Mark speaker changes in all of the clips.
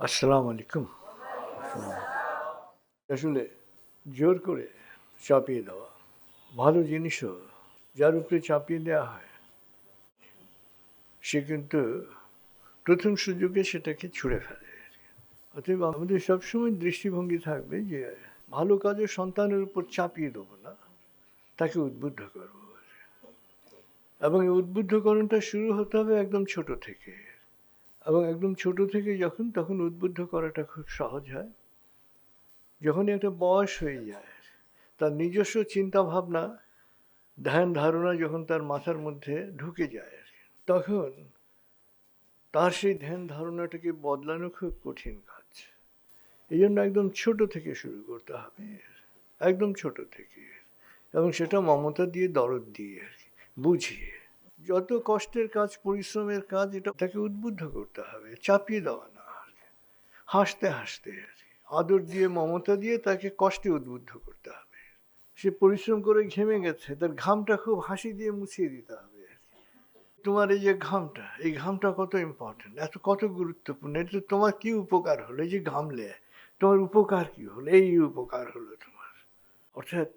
Speaker 1: আসসালামু আলাইকুম। আসলে জোর করে চাপিয়ে দেওয়া ভালো জিনিসও যার উপরে চাপিয়ে দেওয়া হয় সে কিন্তু প্রথম সুযোগে সেটাকে ছুঁড়ে ফেলে। অতএব আমাদের সবসময় দৃষ্টিভঙ্গি থাকবে যে ভালো কাজও সন্তানের উপর চাপিয়ে দেবো না, তাকে উদ্বুদ্ধ করব। এবং এই উদ্বুদ্ধকরণটা শুরু হতে হবে একদম ছোট থেকে। এবং একদম ছোট থেকে তখন উদ্বুদ্ধ করাটা খুব সহজ হয়। যখনই একটা বয়স হয়ে যায়, তার নিজস্ব চিন্তা ভাবনা, ধ্যান ধারণা যখন তার মাথার মধ্যে ঢুকে যায়, তখন তার সেই ধ্যান ধারণাটাকে বদলানো খুব কঠিন কাজ। এই জন্য একদম ছোট থেকে শুরু করতে হবে, একদম ছোট থেকে। এবং সেটা মমতা দিয়ে, দরদ দিয়ে আর কি, বুঝিয়ে। যত কষ্টের কাজ, পরিশ্রমের কাজ, এটা তাকে উদ্বুদ্ধ করতে হবে, চাপিয়ে দেওয়া না। হাসতে হাসতে আর কি, আদর দিয়ে, মমতা দিয়ে তাকে কষ্টে উদ্বুদ্ধ করতে হবে। সে পরিশ্রম করে ঘেমে গেছে, তার ঘামটা খুব হাসি দিয়ে মুছিয়ে দিতে হবে। তোমার এই যে ঘামটা, এই ঘামটা কত ইম্পর্টেন্ট, কত গুরুত্বপূর্ণ, এটা তোমার কি উপকার হলো? এই যে ঘামলে তোমার উপকার কি হলো? এই উপকার হলো তোমার। অর্থাৎ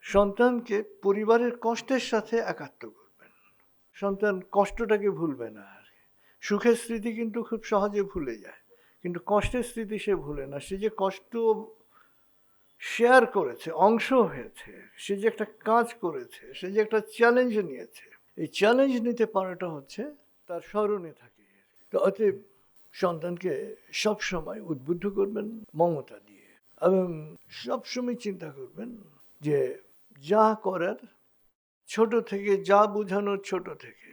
Speaker 1: সন্তানকে পরিবারের কষ্টের সাথে একাত্ম করবেন। সন্তান কষ্টটাকে ভুলবে না। আর সুখের স্মৃতি কিন্তু খুব সহজে ভুলে যায়, কিন্তু কষ্টের স্মৃতি সে ভুলে না। সে যে কষ্ট শেয়ার করেছে, অংশ হয়েছে, সে যে একটা কাজ করেছে, সে যে একটা চ্যালেঞ্জ নিয়েছে, এই চ্যালেঞ্জ নিতে পারাটা হচ্ছে তার স্মরণে থাকে। তো অতএব সন্তানকে সবসময় উদ্বুদ্ধ করবেন মমতা দিয়ে, এবং সবসময় চিন্তা করবেন যে যা করার ছোট থেকে, যা বোঝানোর ছোট থেকে,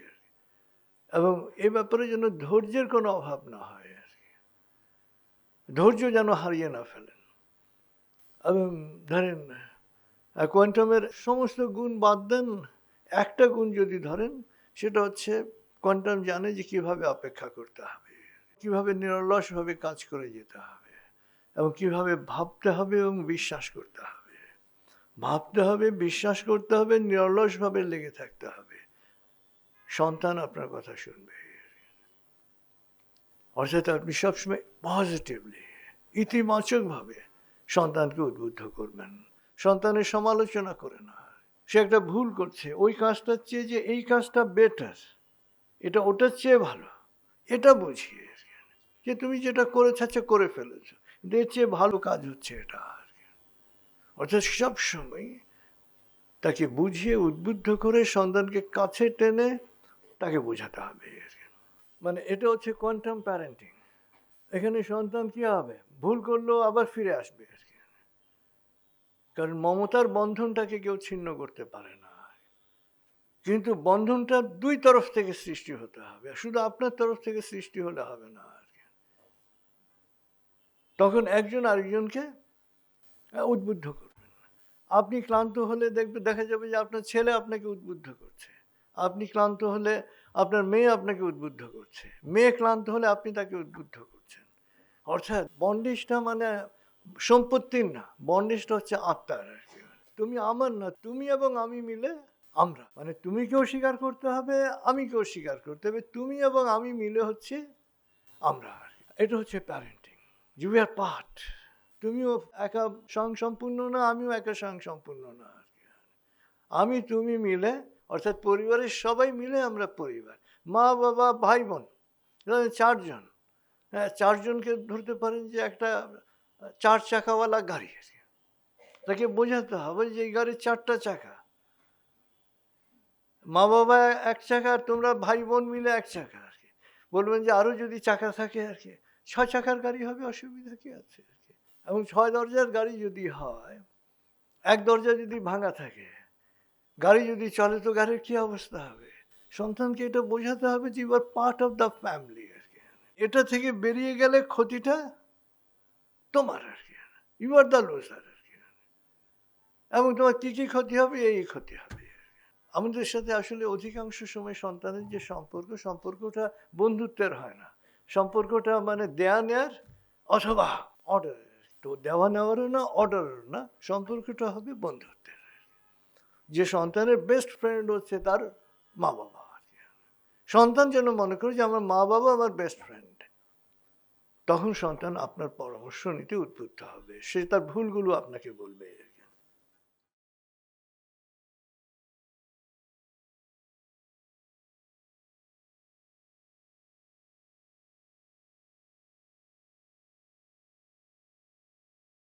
Speaker 1: এবং এ ব্যাপারে যেন ধৈর্যের কোনো অভাব না হয় আর কি। ধৈর্য যেন হারিয়ে না ফেলেন। এবং ধরেন কোয়ান্টামের সমস্ত গুণ বাদ দেন, একটা গুণ যদি ধরেন, সেটা হচ্ছে কোয়ান্টাম জানে যে কিভাবে অপেক্ষা করতে হবে, কিভাবে নিরলসভাবে কাজ করে যেতে হবে, এবং কিভাবে ভাবতে হবে এবং বিশ্বাস করতে হবে। ভাবতে হবে, বিশ্বাস করতে হবে, নিরলসভাবে লেগে থাকতে হবে। সন্তান আপনার কথা শুনবে। অর্থাৎ আপনি সবসময় পজিটিভলি, ইতিবাচকভাবে সন্তানকে উদ্বুদ্ধ করবেন। সন্তানের সমালোচনা করে না। সে একটা ভুল করছে, ওই কাজটার চেয়ে যে এই কাজটা বেটার, এটা ওটার চেয়ে ভালো, এটা বুঝিয়ে যে তুমি যেটা করেছ করে ফেলেছ, এর চেয়ে ভালো কাজ হচ্ছে এটা। অর্থাৎ সবসময় তাকে বুঝিয়ে, উদ্বুদ্ধ করে সন্তানকে কাছে টেনে তাকে বোঝাতে হবে। মানে এটা হচ্ছে কোয়ান্টাম প্যারেন্টিং। এখানে সন্তান কি হবে, ভুল করলেও আবার ফিরে আসবে আর কি। কারণ মমতার বন্ধনটাকে কেউ ছিন্ন করতে পারে না, কিন্তু বন্ধনটা দুই তরফ থেকে সৃষ্টি হতে হবে, শুধু আপনার তরফ থেকে সৃষ্টি হলে হবে না আর কি। তখন একজন আরেকজনকে উদ্বুদ্ধ করবেন। আপনি ক্লান্ত হলে দেখা যাবে যে আপনার ছেলে আপনাকে উদ্বুদ্ধ করছে। আপনি ক্লান্ত হলে আপনার মেয়ে আপনাকে উদ্বুদ্ধ করছে। মেয়ে ক্লান্ত হলে আপনি তাকে উদ্বুদ্ধ করছেন। অর্থাৎ বন্ডিজটা মানে সম্পত্তির না, বন্ডিজটা হচ্ছে আত্মার আর কি। তুমি আমার না, তুমি এবং আমি মিলে আমরা, মানে তুমি কেউ স্বীকার করতে হবে, আমি কেউ স্বীকার করতে হবে, তুমি এবং আমি মিলে হচ্ছে আমরা। এটা হচ্ছে প্যারেন্টিং। You are part. তুমিও একা স্বয়ংসম্পূর্ণ না, আমিও একা স্বয়ংসম্পূর্ণ না। আমি তুমি মিলে, অর্থাৎ পরিবারের সবাই মিলে আমরা পরিবার। মা বাবা ভাই বোন, চারজন। হ্যাঁ, চারজনকে ধরতে পারেন যে একটা 4 চাকাওয়ালা গাড়ি। তাকে বোঝাতে হবে যে এই গাড়ির 4টা চাকা। মা বাবা এক চাকা, আর তোমরা ভাই বোন মিলে এক চাকা আর কি। বলবেন যে আরো যদি চাকা থাকে আর কি, 6 চাকার গাড়ি হবে, অসুবিধা কি আছে আর কি। এবং 6 দরজার গাড়ি যদি হয়, এক দরজা যদি ভাঙা থাকে, গাড়ি যদি চলে তো গাড়ির কি অবস্থা হবে? সন্তানকে এটা বোঝাতে হবে যে you are part of the family আর কি। এটা থেকে বেরিয়ে গেলে ক্ষতিটা তোমার আর কি। ইউ আর দ্য লুজার আর কি। এবং তোমার কি কি ক্ষতি হবে, এই ক্ষতি হবে। আমাদের সাথে আসলে অধিকাংশ সময় সন্তানের যে সম্পর্কটা বন্ধুত্বের হয় না। সম্পর্কটা মানে দেয়া নেয়ার অথবা অর্ডার। তো দেওয়া নেওয়ারও না, অর্ডারেরও না, সম্পর্কটা হবে বন্ধুত্বের। যে সন্তানের বেস্ট ফ্রেন্ড হচ্ছে তার মা বাবা। সন্তান যেন মনে করে যে আমার মা বাবা আমার বেস্ট ফ্রেন্ড। তখন সন্তান আপনার পরামর্শ নিতে উদ্বুদ্ধ হবে, সে তার ভুলগুলো আপনাকে বলবে।